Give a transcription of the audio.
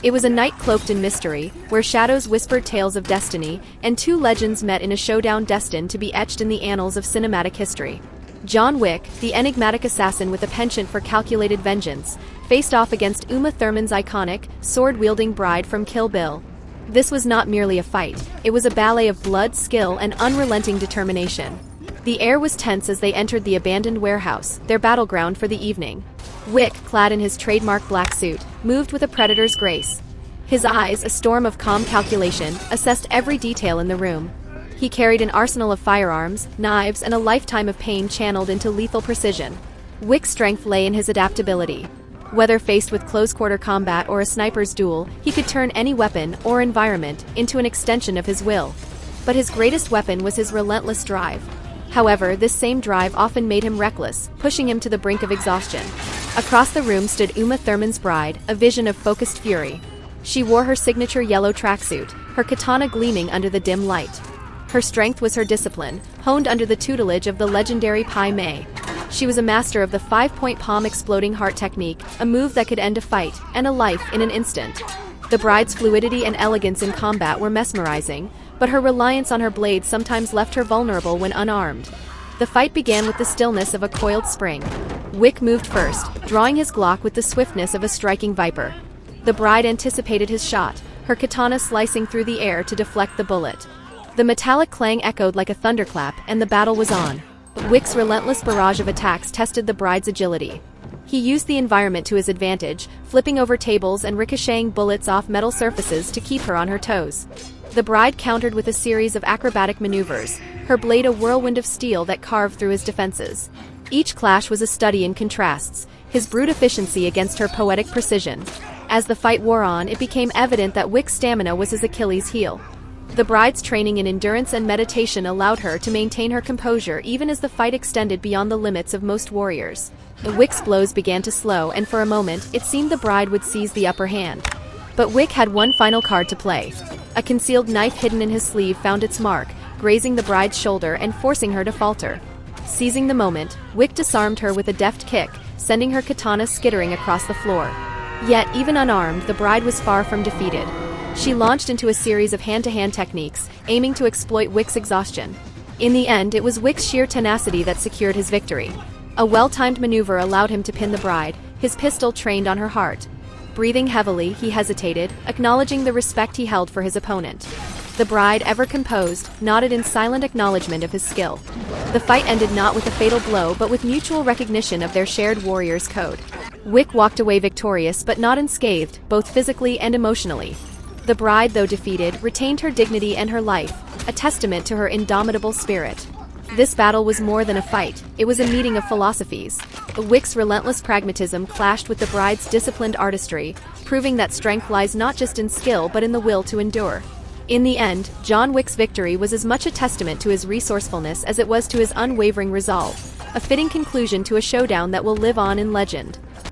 It was a night cloaked in mystery, where shadows whispered tales of destiny, and two legends met in a showdown destined to be etched in the annals of cinematic history. John Wick, the enigmatic assassin with a penchant for calculated vengeance, faced off against Uma Thurman's iconic, sword-wielding bride from Kill Bill. This was not merely a fight, it was a ballet of blood, skill, and unrelenting determination. The air was tense as they entered the abandoned warehouse, their battleground for the evening. Wick, clad in his trademark black suit, moved with a predator's grace. His eyes, a storm of calm calculation, assessed every detail in the room. He carried an arsenal of firearms, knives, and a lifetime of pain channeled into lethal precision. Wick's strength lay in his adaptability. Whether faced with close-quarter combat or a sniper's duel, he could turn any weapon or environment into an extension of his will. But his greatest weapon was his relentless drive. However, this same drive often made him reckless, pushing him to the brink of exhaustion. Across the room stood Uma Thurman's bride, a vision of focused fury. She wore her signature yellow tracksuit, her katana gleaming under the dim light. Her strength was her discipline, honed under the tutelage of the legendary Pai Mei. She was a master of the five-point palm exploding heart technique, a move that could end a fight and a life in an instant. The bride's fluidity and elegance in combat were mesmerizing, but her reliance on her blade sometimes left her vulnerable when unarmed. The fight began with the stillness of a coiled spring. Wick moved first, drawing his Glock with the swiftness of a striking viper. The bride anticipated his shot, her katana slicing through the air to deflect the bullet. The metallic clang echoed like a thunderclap, and the battle was on. Wick's relentless barrage of attacks tested the bride's agility. He used the environment to his advantage, flipping over tables and ricocheting bullets off metal surfaces to keep her on her toes. The bride countered with a series of acrobatic maneuvers, her blade a whirlwind of steel that carved through his defenses. Each clash was a study in contrasts, his brute efficiency against her poetic precision. As the fight wore on, it became evident that Wick's stamina was his Achilles heel. The bride's training in endurance and meditation allowed her to maintain her composure even as the fight extended beyond the limits of most warriors. Wick's blows began to slow, and for a moment, it seemed the bride would seize the upper hand. But Wick had one final card to play. A concealed knife hidden in his sleeve found its mark, grazing the bride's shoulder and forcing her to falter. Seizing the moment, Wick disarmed her with a deft kick, sending her katana skittering across the floor. Yet, even unarmed, the bride was far from defeated. She launched into a series of hand-to-hand techniques, aiming to exploit Wick's exhaustion. In the end, it was Wick's sheer tenacity that secured his victory. A well-timed maneuver allowed him to pin the bride, his pistol trained on her heart. Breathing heavily, he hesitated, acknowledging the respect he held for his opponent. The bride, ever composed, nodded in silent acknowledgement of his skill. The fight ended not with a fatal blow but with mutual recognition of their shared warrior's code. Wick walked away victorious but not unscathed, both physically and emotionally. The bride, though defeated, retained her dignity and her life, a testament to her indomitable spirit. This battle was more than a fight, it was a meeting of philosophies. Wick's relentless pragmatism clashed with the bride's disciplined artistry, proving that strength lies not just in skill but in the will to endure. In the end, John Wick's victory was as much a testament to his resourcefulness as it was to his unwavering resolve, a fitting conclusion to a showdown that will live on in legend.